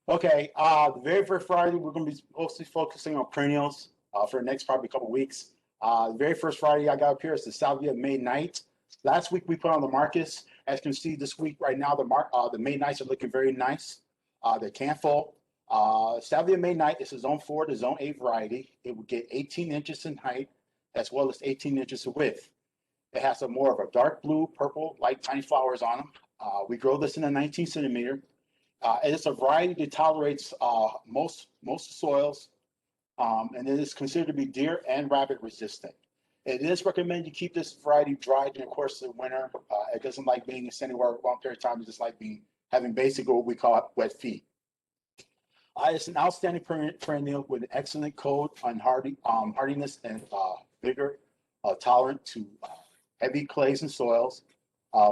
Okay, the very first Friday, we're going to be mostly focusing on perennials for the next probably couple weeks. The very first Friday I got up here is the Salvia May Night. Last week we put on the Marcus. As you can see, this week right now the May Nights are looking very nice. They're canful. Salvia May Night is a zone 4 to zone 8 variety. It will get 18 inches in height as well as 18 inches in width. It has a more of a dark blue, purple, light tiny flowers on them. We grow this in a 19 centimeter. It is a variety that tolerates most soils, and it is considered to be deer and rabbit resistant. It is recommended you keep this variety dry during the course of the winter. It doesn't like being anywhere a long period of time. It just like having basically what we call wet feet. It's an outstanding perennial with an excellent coat on hardiness and vigor, tolerant to heavy clays and soils.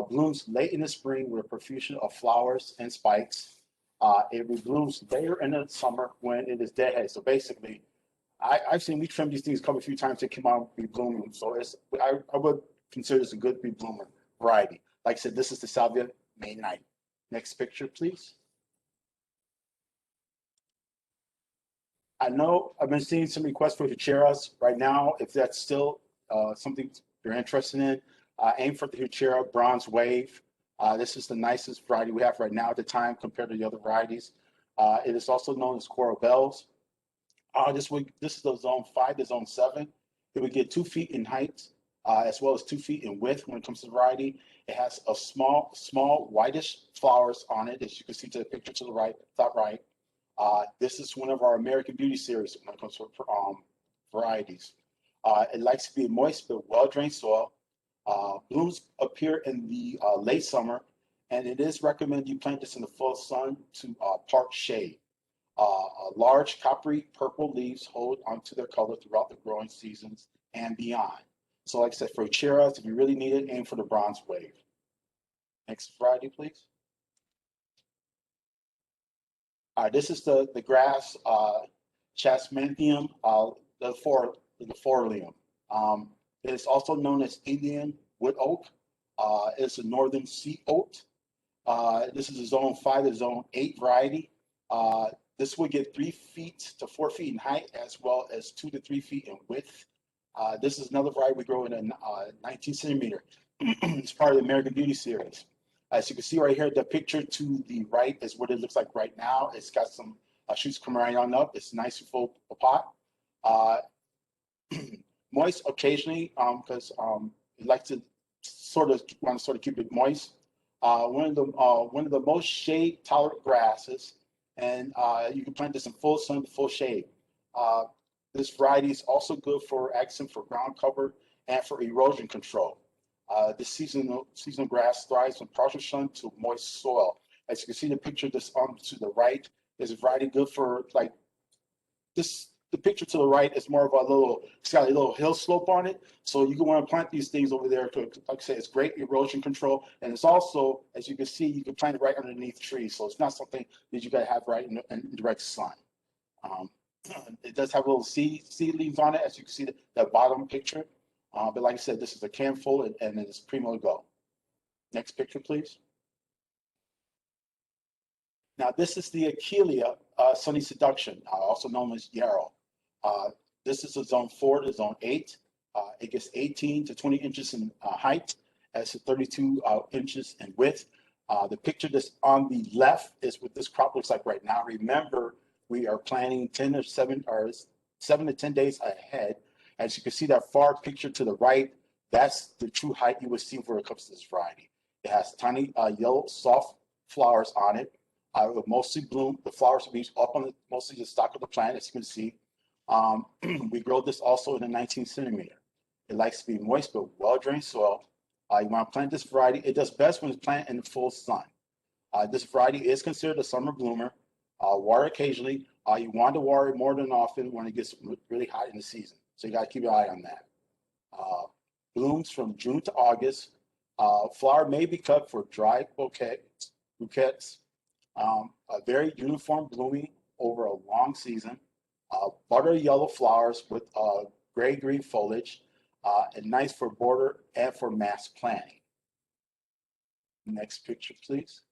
Blooms late in the spring with a profusion of flowers and spikes. It blooms later in the summer when it is deadhead. So basically, I've seen we trim these things a few times. They come out be blooming. So I would consider this a good be bloomer variety. Like I said, this is the Salvia May Night. Next picture, please. I know I've been seeing some requests for Hucheras right now. If that's still something you're interested in, aim for the Huchera Bronze Wave. This is the nicest variety we have right now at the time compared to the other varieties. It is also known as Coral Bells. This is the zone 5 to zone 7. It would get 2 feet in height as well as 2 feet in width when it comes to the variety. It has a small whitish flowers on it, as you can see to the picture to the right, top right. This is one of our American Beauty series when it comes to varieties. It likes to be moist but well-drained soil. Blooms appear in the late summer, and it is recommended you plant this in the full sun to part shade. Large coppery purple leaves hold onto their color throughout the growing seasons and beyond. So like I said, for Cheras, if you really need it, aim for the Bronze Wave. Next variety, please. This is the grass Chasmanthium lefolium. It is also known as Indian wood oak. It's a northern sea oak. This is a zone 5 to zone 8 variety. This would get 3 feet to 4 feet in height as well as 2 to 3 feet in width. This is another variety we grow in a 19 centimeter. It's part of the American Beauty series. As you can see right here, the picture to the right is what it looks like right now. It's got some shoots coming right on up. It's nice and full pot. Moist occasionally because it likes to sort of keep it moist. One of the most shade tolerant grasses, and you can plant this in full sun to full shade. This variety is also good for accent for ground cover and for erosion control. This seasonal grass thrives from partial sun to moist soil. As you can see in the picture this to the right is a variety good for like this. The picture to the right is more of it's got a little hill slope on it. So you can want to plant these things over there to, like I say, it's great erosion control. And it's also, as you can see, you can plant it right underneath trees. So it's not something that you got to have right in direct sun. It does have little seedlings on it, as you can see that bottom picture. But like I said, this is a canful and it's primo to go. Next picture, please. Now, this is the Achillea Sunny Seduction, also known as yarrow. This is a zone 4 to zone 8. It gets 18 to 20 inches in height, as 32 inches in width. The picture that's on the left is what this crop looks like right now. Remember, we are planting 7 to 10 days ahead. As you can see that far picture to the right, that's the true height you would see when it comes to this variety. It has tiny yellow soft flowers on it. It will mostly bloom. The flowers will be up on mostly the stalk of the plant, as you can see. We grow this also in a 19 centimeter. It likes to be moist but well-drained soil. You want to plant this variety. It does best when it's planted in the full sun. This variety is considered a summer bloomer. Water occasionally. You want to water it more than often when it gets really hot in the season. So you got to keep your eye on that. Blooms from June to August. Flower may be cut for dry bouquets. A very uniform blooming over a long season. Butter yellow flowers with gray-green foliage, and nice for border and for mass planting. Next picture, please.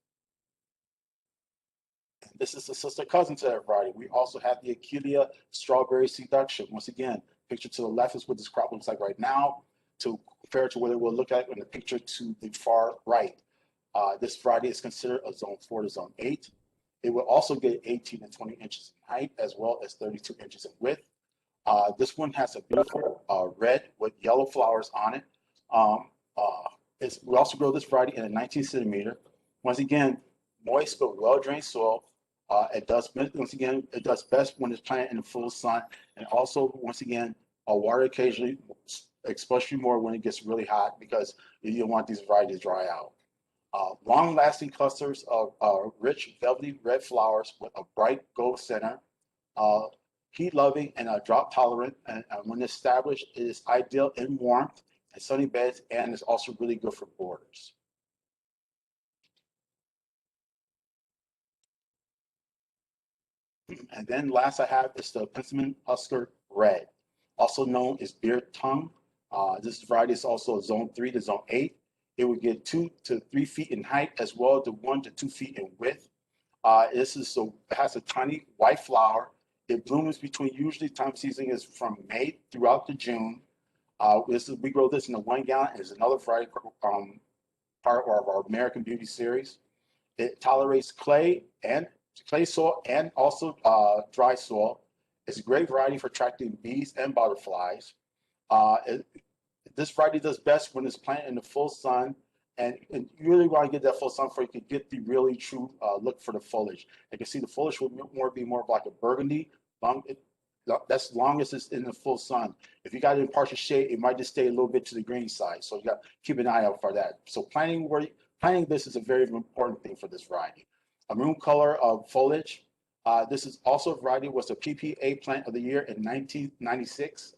This is the sister cousin to that variety. We also have the Achillea Strawberry Seduction. Once again, picture to the left is what this crop looks like right now, to compare to what it will look like in the picture to the far right. This variety is considered a zone 4 to zone 8. It will also get 18 to 20 inches in height as well as 32 inches in width. This one has a beautiful red with yellow flowers on it. We also grow this variety in a 19 centimeter. Once again, moist but well-drained soil. It does best when it's planted in the full sun, and also once again, water occasionally, especially more when it gets really hot, because you don't want these varieties to dry out. Long-lasting clusters of rich velvety red flowers with a bright gold center. Heat-loving and drought-tolerant, and when established, it is ideal in warmth and sunny beds, and is also really good for borders. And then last I have is the Penstemon Husker Red, also known as beard tongue. This variety is also a zone 3 to zone 8. It would get 2 to 3 feet in height as well as 1 to 2 feet in width. It has a tiny white flower. It blooms between, usually time season is from May throughout to June. We grow this in a 1 gallon. It's another variety part of our American Beauty series. It tolerates clay soil and also dry soil. It's a great variety for attracting bees and butterflies. This variety does best when it's planted in the full sun, and you really want to get that full sun before you can get the really true look for the foliage. You can see the foliage will be more of like a burgundy. That's long as it's in the full sun. If you got it in partial shade, it might just stay a little bit to the green side. So you got to keep an eye out for that. So planting this is a very important thing for this variety. A maroon color of foliage. This is also a variety, was a PPA plant of the year in 1996.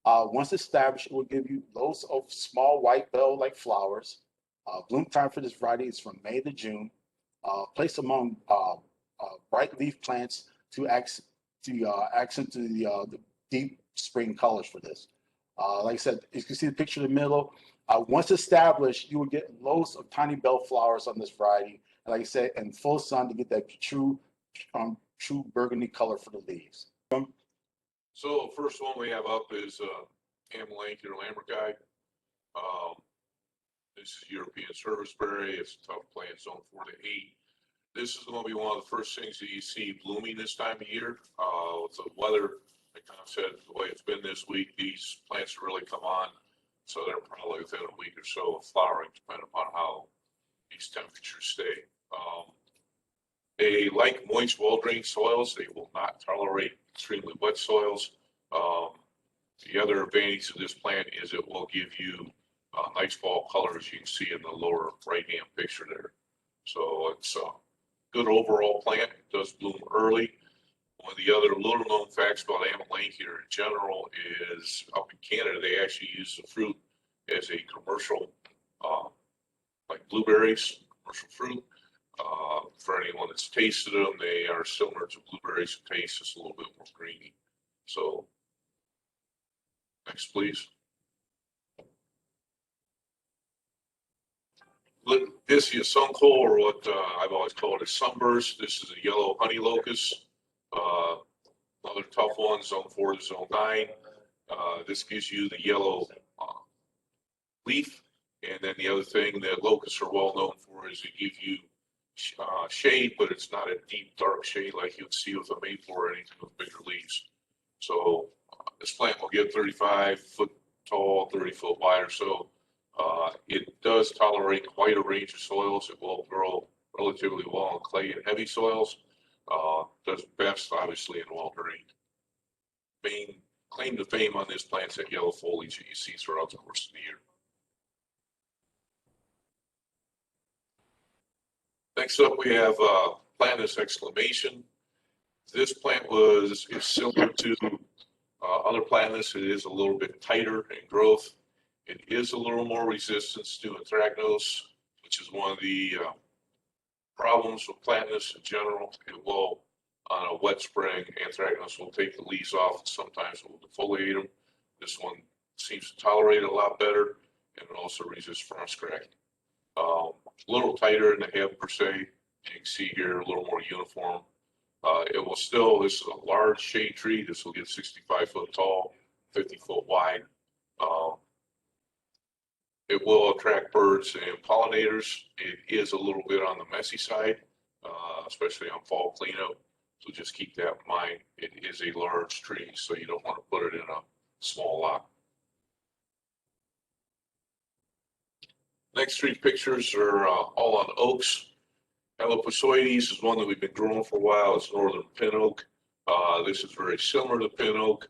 Once established, it will give you loads of small white bell-like flowers. Bloom time for this variety is from May to June. Placed among bright leaf plants to accent the deep spring colors for this. Like I said, you can see the picture in the middle. Once established, you will get loads of tiny bell flowers on this variety. And like I said, in full sun to get that true burgundy color for the leaves. So first one we have up is Amelanchier Lammerguy. This is European serviceberry. It's a tough plant, zone 4 to 8. This is going to be one of the first things that you see blooming this time of year. With the weather, like I said, the way it's been this week, these plants really come on. So they're probably within a week or so of flowering, depending upon how these temperatures stay. They like moist, well-drained soils. They will not tolerate extremely wet soils. The other advantage of this plant is it will give you nice fall colors. You can see in the lower right-hand picture there. So it's a good overall plant. It does bloom early. One of the other little-known facts about Amelanchier in general is up in Canada, they actually use the fruit as a commercial, like blueberries, commercial fruit. For anyone that's tasted them, they are similar to blueberries in taste, just a little bit more greeny. So, next, please. Look, this is suncoal, or what I've always called a sunburst. This is a yellow honey locust. Another tough one, zone 4 to zone 9. This gives you the yellow leaf. And then the other thing that locusts are well known for is they give you shade, but it's not a deep, dark shade like you'd see with a maple or anything with bigger leaves. So this plant will get 35 foot tall, 30 foot wide or so. It does tolerate quite a range of soils. It will grow relatively well in clay and heavy soils. Does best, obviously, in well-drained. Main claim to fame on this plant is that yellow foliage that you see throughout the course of the year. Next up, we have Planus exclamation. This plant is similar to other Planus. It is a little bit tighter in growth. It is a little more resistant to anthracnose, which is one of the problems with Planus in general. It will, on a wet spring, anthracnose will take the leaves off, and sometimes it will defoliate them. This one seems to tolerate it a lot better, and it also resists frost cracking. A little tighter in the head per se, You can see here a little more uniform. It will still, this is a large shade tree. This will get 65 foot tall, 50 foot wide. It will attract birds and pollinators. It is a little bit on the messy side, especially on fall cleanup. So just keep that in mind. It is a large tree, so you don't want to put it in a small lot. Next three pictures are all on oaks. Aloposoides is one that we've been growing for a while. It's northern pin oak. This is very similar to pin oak.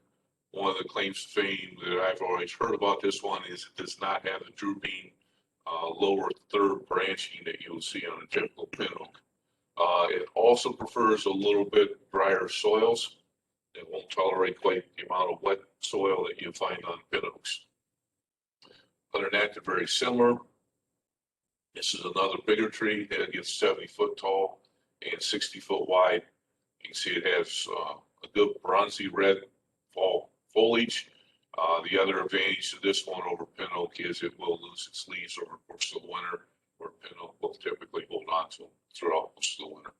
One of the claims to fame that I've always heard about this one is it does not have the drooping lower third branching that you will see on a typical pin oak. It also prefers a little bit drier soils. It won't tolerate quite the amount of wet soil that you find on pin oaks. Other than that, they're very similar. This is another bigger tree that gets 70 foot tall and 60 foot wide. You can see it has a good bronzy red fall foliage. The other advantage to this one over pin oak is it will lose its leaves over the course of the winter, where pin oak will typically hold on to them throughout most of the winter.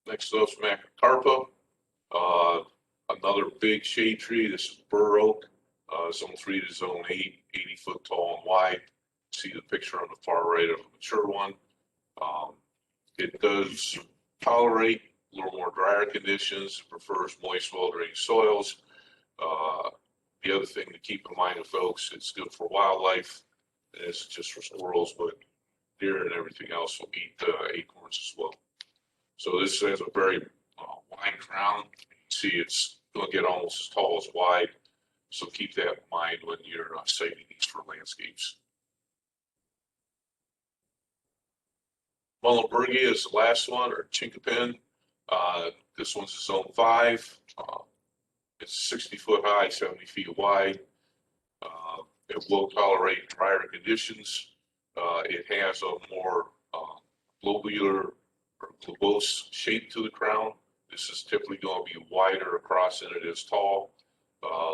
Next up is Macrocarpa, another big shade tree. This is bur oak, zone 3 to zone 8, 80 foot tall and wide. See the picture on the far right of a mature one. It does tolerate a little more drier conditions. It prefers moist, well-drained soils. The other thing to keep in mind, folks, it's good for wildlife. It's just for squirrels, but deer and everything else will eat acorns as well. So this has a very wide crown. You can see it's going to get almost as tall as wide. So keep that in mind when you're siting these for landscapes. Muhlenbergia is the last one, or chinkapin. This one's a zone 5. It's 60 foot high, 70 feet wide. It will tolerate drier conditions. It has a more globular or globose shape to the crown. This is typically going to be wider across than it is tall.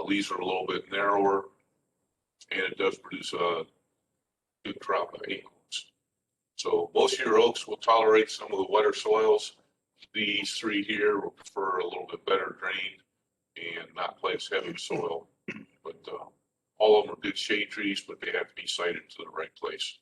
Leaves are a little bit narrower, and it does produce a good crop of acorns. So most of your oaks will tolerate some of the wetter soils. These three here will prefer a little bit better drained and not quite as heavy soil. But all of them are good shade trees, but they have to be sited to the right place.